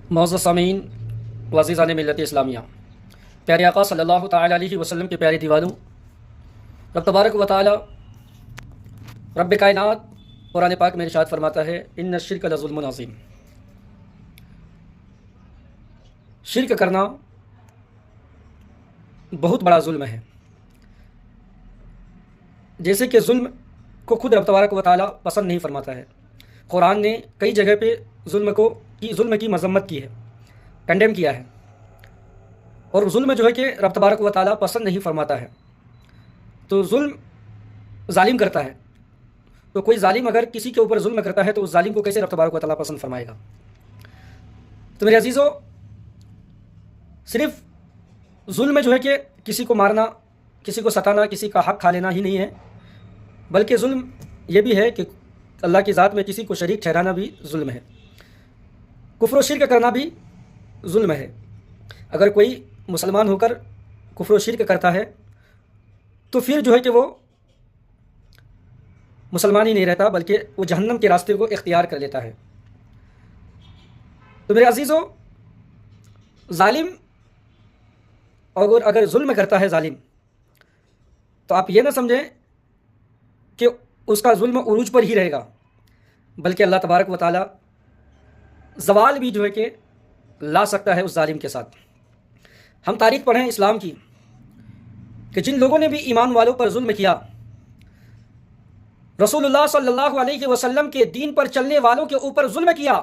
معزز سامعین و عزیزان ملت اسلامیہ، پیارے آقا صلی اللہ تعالیٰ علیہ وسلم کے پیارے دیوانوں، رب تبارک و تعالیٰ رب کائنات قرآن پاک میں ارشاد فرماتا ہے ان الشرک لظلم عظیم۔ شرک کرنا بہت بڑا ظلم ہے۔ جیسے کہ ظلم کو خود رب تبارک و تعالیٰ پسند نہیں فرماتا ہے۔ قرآن نے کئی جگہ پہ ظلم کی مذمت کی ہے، کنڈیم کیا ہے، اور ظلم جو ہے کہ رب تبارک و تعالیٰ پسند نہیں فرماتا ہے۔ تو ظلم ظالم کرتا ہے، تو کوئی ظالم اگر کسی کے اوپر ظلم کرتا ہے تو اس ظالم کو کیسے رب تبارک و تعالیٰ پسند فرمائے گا؟ تو میرے عزیزو، صرف ظلم جو ہے کہ کسی کو مارنا، کسی کو ستانا، کسی کا حق کھا لینا ہی نہیں ہے، بلکہ ظلم یہ بھی ہے کہ اللہ کی ذات میں کسی کو شریک ٹھہرانا بھی ظلم ہے۔ کفر و شرک کرنا بھی ظلم ہے۔ اگر کوئی مسلمان ہو کر کفر و شرک کرتا ہے تو پھر جو ہے کہ وہ مسلمان ہی نہیں رہتا، بلکہ وہ جہنم کے راستے کو اختیار کر لیتا ہے۔ تو میرے عزیزو، ظالم اگر ظلم کرتا ہے ظالم، تو آپ یہ نہ سمجھیں کہ اس کا ظلم عروج پر ہی رہے گا، بلکہ اللہ تبارک و تعالیٰ زوال بھی جو ہے کہ لا سکتا ہے اس ظالم کے ساتھ۔ ہم تاریخ پڑھیں اسلام کی کہ جن لوگوں نے بھی ایمان والوں پر ظلم کیا، رسول اللہ صلی اللہ علیہ وسلم کے دین پر چلنے والوں کے اوپر ظلم کیا،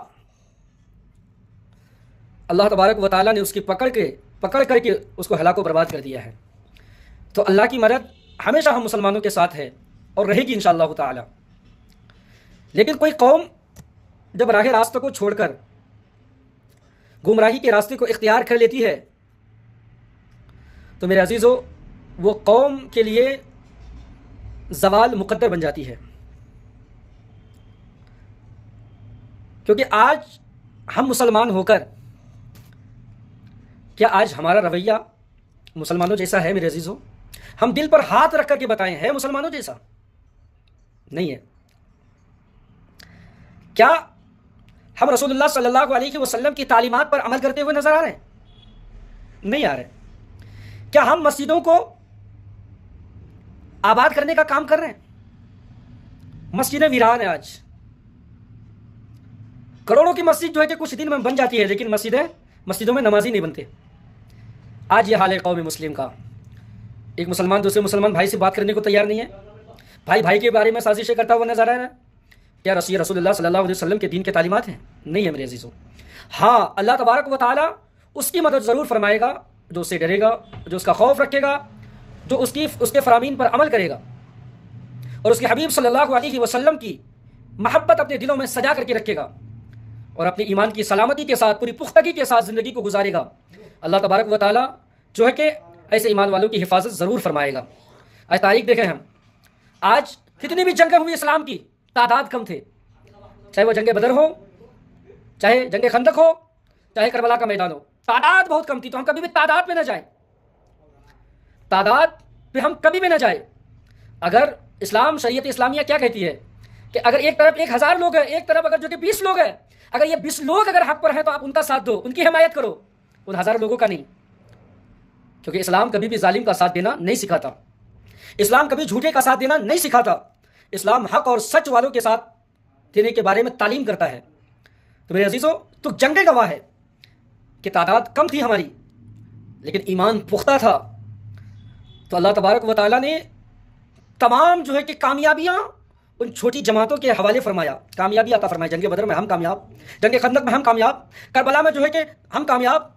اللہ تبارک و تعالیٰ نے اس کی پکڑ کر کے اس کو ہلاک و برباد کر دیا ہے۔ تو اللہ کی مدد ہمیشہ ہم مسلمانوں کے ساتھ ہے اور رہے گی انشاءاللہ تعالی۔ لیکن کوئی قوم جب راہ راستہ کو چھوڑ کر گمراہی کے راستے کو اختیار کر لیتی ہے تو میرے عزیزو، وہ قوم کے لیے زوال مقدر بن جاتی ہے۔ کیونکہ آج ہم مسلمان ہو کر کیا آج ہمارا رویہ مسلمانوں جیسا ہے؟ میرے عزیزو، ہم دل پر ہاتھ رکھ کر کے بتائیں، ہے مسلمانوں جیسا؟ نہیں ہے۔ کیا ہم رسول اللہ صلی اللہ علیہ وسلم کی تعلیمات پر عمل کرتے ہوئے نظر آ رہے ہیں؟ نہیں آ رہے۔ کیا ہم مسجدوں کو آباد کرنے کا کام کر رہے ہیں؟ مسجدیں ویران ہیں آج، کروڑوں کی مسجد جو ہے کہ کچھ دن میں بن جاتی ہے، لیکن مسجدوں میں نمازی نہیں بنتے۔ آج یہ حال ہے قوم مسلم کا۔ ایک مسلمان دوسرے مسلمان بھائی سے بات کرنے کو تیار نہیں ہے، بھائی کے بارے میں سازشیں کرتا ہوا نظر آ رہا ہے۔ کیا رسول اللہ صلی اللہ علیہ وسلم کے دین کے تعلیمات ہیں؟ نہیں ہے میرے عزیزو۔ ہاں، اللہ تبارک و تعالیٰ اس کی مدد ضرور فرمائے گا جو اس سے ڈرے گا، جو اس کا خوف رکھے گا، جو اس کے فرامین پر عمل کرے گا، اور اس کے حبیب صلی اللہ علیہ وسلم کی محبت اپنے دلوں میں سجا کر کے رکھے گا، اور اپنی ایمان کی سلامتی کے ساتھ، پوری پختگی کے ساتھ زندگی کو گزارے گا۔ اللہ تبارک و تعالیٰ جو ہے کہ ایسے ایمان والوں کی حفاظت ضرور فرمائے گا۔ آج تاریخ دیکھیں ہم، آج کتنی بھی جنگیں ہوئی اسلام کی، تعداد کم تھے، چاہے وہ جنگ بدر ہو، چاہے جنگ خندق ہو، چاہے کربلا کا میدان ہو، تعداد بہت کم تھی۔ تو ہم کبھی بھی تعداد پہ نہ جائیں، تعداد پہ ہم کبھی بھی نہ جائیں۔ اگر شریعت اسلامیہ کیا کہتی ہے کہ اگر ایک طرف 1000 لوگ ہیں، ایک طرف اگر جو کہ 20 لوگ ہیں، اگر یہ 20 لوگ اگر حق پر ہیں تو آپ ان کا ساتھ دو، ان کی حمایت کرو، ان 1000 لوگوں کا نہیں۔ کیونکہ اسلام کبھی بھی ظالم کا ساتھ دینا نہیں سکھاتا، اسلام کبھی جھوٹے کا ساتھ دینا نہیں سکھاتا، اسلام حق اور سچ والوں کے ساتھ دینے کے بارے میں تعلیم کرتا ہے۔ تو میرے عزیزو، تو جنگیں گواہ ہے کہ تعداد کم تھی ہماری، لیکن ایمان پختہ تھا۔ تو اللہ تبارک و تعالیٰ نے تمام جو ہے کہ کامیابیاں ان چھوٹی جماعتوں کے حوالے فرمایا، کامیابی عطا فرمائی۔ جنگ بدر میں ہم کامیاب، جنگ خندق میں ہم کامیاب، کربلا میں جو ہے کہ ہم کامیاب۔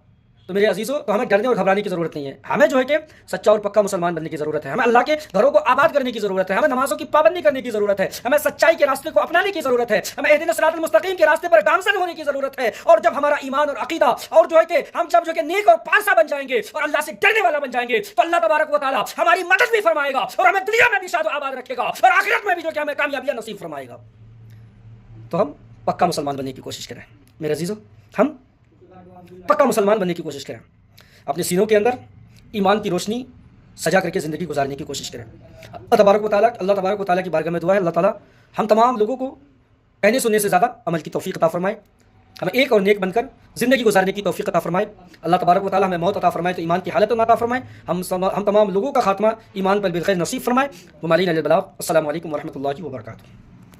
تو میرے عزیزو، تو ہمیں ڈرنے اور گھبرانے کی ضرورت نہیں ہے، ہمیں جو ہے کہ سچا اور پکا مسلمان بننے کی ضرورت ہے، ہمیں اللہ کے گھروں کو آباد کرنے کی ضرورت ہے، ہمیں نمازوں کی پابندی کرنے کی ضرورت ہے، ہمیں سچائی کے راستے کو اپنانے کی ضرورت ہے، ہمیں اہدنا الصراط المستقیم کے راستے پر گامزن ہونے کی ضرورت ہے۔ اور جب ہمارا ایمان اور عقیدہ اور جو ہے کہ ہم جب جو کہ نیک اور پارسا بن جائیں گے اور اللہ سے ڈرنے والا بن جائیں گے تو اللہ تبارک و تعالیٰ ہماری مدد بھی فرمائے گا، اور ہمیں دنیا میں بھی شاد و آباد رکھے گا، اور آخرت میں بھی جو کہ ہمیں کامیابیاں نصیب فرمائے گا۔ تو ہم پکا مسلمان بننے کی کوشش کریں میرے عزیزو، ہم پکا مسلمان بننے کی کوشش کریں، اپنے سینوں کے اندر ایمان کی روشنی سجا کر کے زندگی گزارنے کی کوشش کریں۔ اللہ تبارک و تعالیٰ کی بارگاہ میں دعا ہے، اللہ تعالیٰ ہم تمام لوگوں کو کہنے سننے سے زیادہ عمل کی توفیق عطا فرمائے۔ ہمیں ایک اور نیک بن کر زندگی گزارنے کی توفیق عطا فرمائے. اللہ تبارک و تعالیٰ ہمیں موت عطا فرمائے تو ایمان کی حالت میں عطا فرمائے. ہم تمام لوگوں کا خاتمہ ایمان پر بالخیر نصیب فرمائے. وما علینا الا البلاغ. السلام علیکم ورحمۃ اللہ وبرکاتہ.